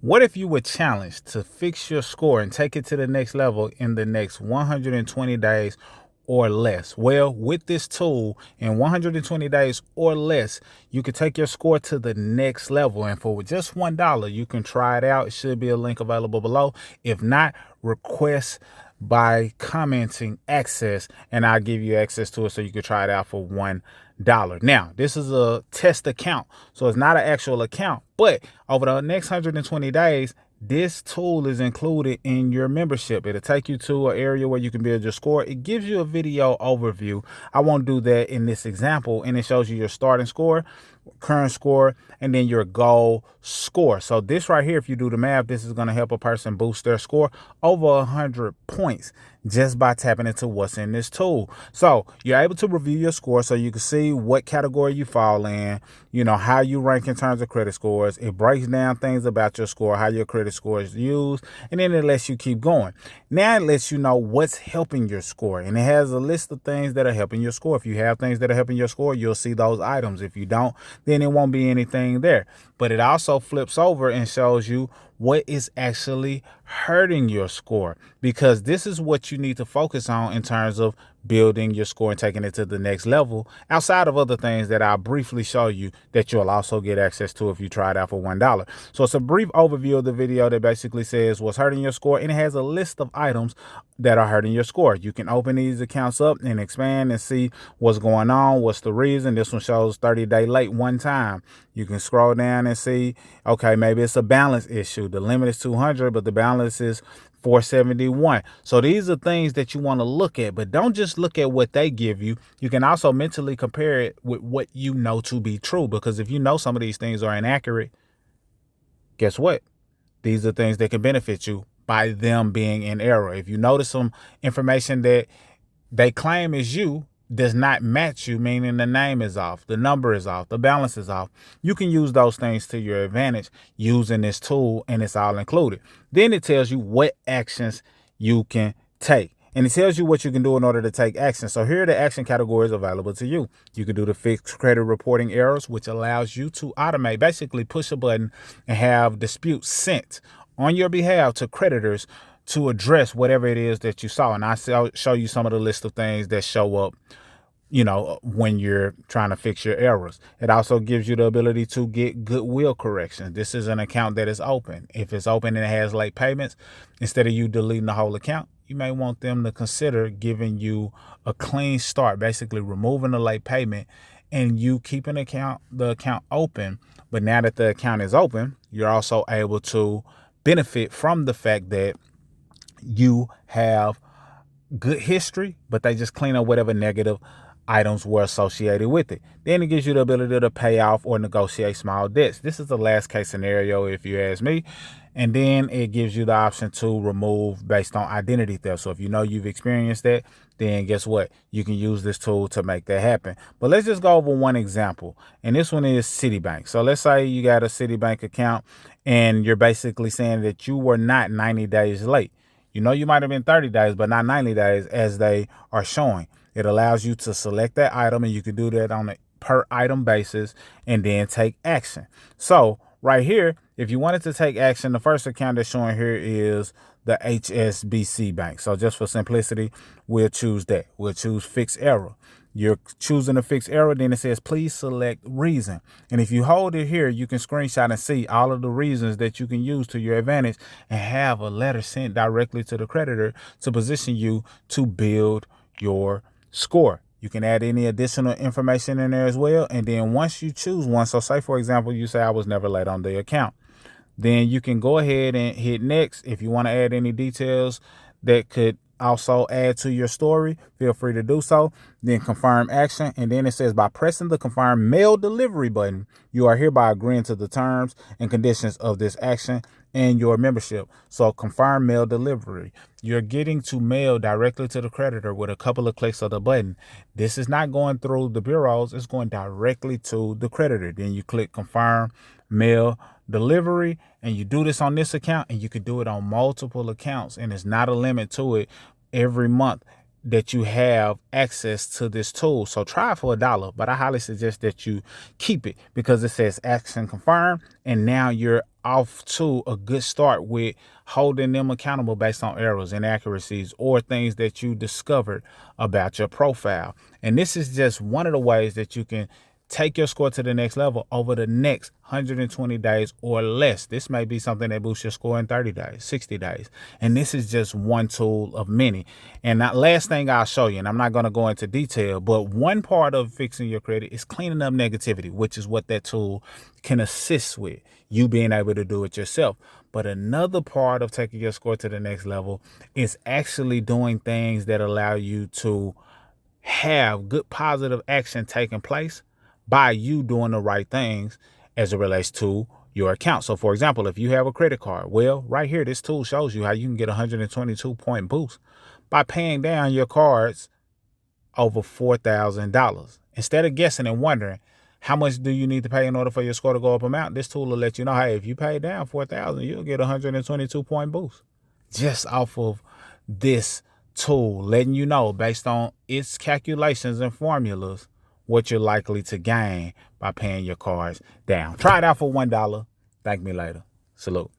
What if you were challenged to fix your score and take it to the next level in the next 120 days or less? Well, with this tool, in 120 days or less, you can take your score to the next level. And for just $1, you can try it out. It should be a link available below. If not, request by commenting access, and I'll give you access to it so you can try it out for $1. Now, this is a test account, so it's not an actual account, but over the next 120 days, this tool is included in your membership. It'll take you to an area where you can build your score. It gives you a video overview. I won't do that in this example, and it shows you your starting score, current score, and then your goal score. So this right here, if you do the math, this is going to help a person boost their score over 100 points just by tapping into what's in this tool. So you're able to review your score so you can see what category you fall in, how you rank in terms of credit scores. It breaks down things about your score, how your credit score is used, and then it lets you keep going. Now it lets you know what's helping your score, and it has a list of things that are helping your score. If you have things that are helping your score, you'll see those items. If you don't, then it won't be anything there. But it also flips over and shows you what is actually hurting your score, because this is what you need to focus on in terms of building your score and taking it to the next level, outside of other things that I'll briefly show you that you'll also get access to if you try it out for $1. So it's a brief overview of the video that basically says what's hurting your score, and it has a list of items that are hurting your score. You can open these accounts up and expand and see what's going on, what's the reason. This one shows 30-day late one time. You can scroll down and see, okay, maybe it's a balance issue. The limit is 200, but the balance is 471. So these are things that you want to look at, but don't just look at what they give you. You can also mentally compare it with what you know to be true, because if you know some of these things are inaccurate, guess what? These are things that can benefit you by them being in error. If you notice some information that they claim is you does not match you, meaning the name is off, the number is off, the balance is off, you can use those things to your advantage using this tool, and it's all included. Then it tells you what actions you can take, and it tells you what you can do in order to take action. So here are the action categories available to you. You can do the fixed credit reporting errors, which allows you to automate, basically push a button and have disputes sent on your behalf to creditors to address whatever it is that you saw. And I'll show you some of the list of things that show up, when you're trying to fix your errors. It also gives you the ability to get goodwill corrections. This is an account that is open. If it's open and it has late payments, instead of you deleting the whole account, you may want them to consider giving you a clean start, basically removing the late payment and you keeping the account open. But now that the account is open, you're also able to benefit from the fact that you have good history, but they just clean up whatever negative items were associated with it. Then it gives you the ability to pay off or negotiate small debts. This is the last case scenario, if you ask me. And then it gives you the option to remove based on identity theft. So if you know you've experienced that, then guess what? You can use this tool to make that happen. But let's just go over one example. And this one is Citibank. So let's say you got a Citibank account and you're basically saying that you were not 90 days late. You might have been 30 days, but not 90 days as they are showing. It allows you to select that item, and you can do that on a per item basis and then take action. So right here, if you wanted to take action, the first account that's showing here is the HSBC Bank. So just for simplicity, we'll choose that. We'll choose fixed error. You're choosing a fixed error, then it says, please select reason. And if you hold it here, you can screenshot and see all of the reasons that you can use to your advantage and have a letter sent directly to the creditor to position you to build your score. You can add any additional information in there as well. And then once you choose one, so say, for example, you say I was never late on the account, then you can go ahead and hit next. If you want to add any details that could also add to your story, feel free to do so. Then confirm action. And then it says, by pressing the confirm mail delivery button, you are hereby agreeing to the terms and conditions of this action and your membership. So confirm mail delivery. You're getting to mail directly to the creditor with a couple of clicks of the button. This is not going through the bureaus. It's going directly to the creditor. Then you click confirm mail delivery, and you do this on this account, and you can do it on multiple accounts, and it's not a limit to it. Every month that you have access to this tool. So try it for $1, but I highly suggest that you keep it because it says action confirm, and now you're off to a good start with holding them accountable based on errors, inaccuracies, or things that you discovered about your profile. And this is just one of the ways that you can take your score to the next level over the next 120 days or less. This may be something that boosts your score in 30 days, 60 days. And this is just one tool of many. And that last thing I'll show you, and I'm not going to go into detail, but one part of fixing your credit is cleaning up negativity, which is what that tool can assist with, you being able to do it yourself. But another part of taking your score to the next level is actually doing things that allow you to have good positive action taking place by you doing the right things as it relates to your account. So for example, if you have a credit card, well, right here, this tool shows you how you can get a 122-point boost by paying down your cards over $4,000. Instead of guessing and wondering how much do you need to pay in order for your score to go up amount, this tool will let you know, hey, if you pay down $4,000, you'll get a 122-point boost just off of this tool, letting you know based on its calculations and formulas what you're likely to gain by paying your cards down. Try it out for $1. Thank me later. Salute.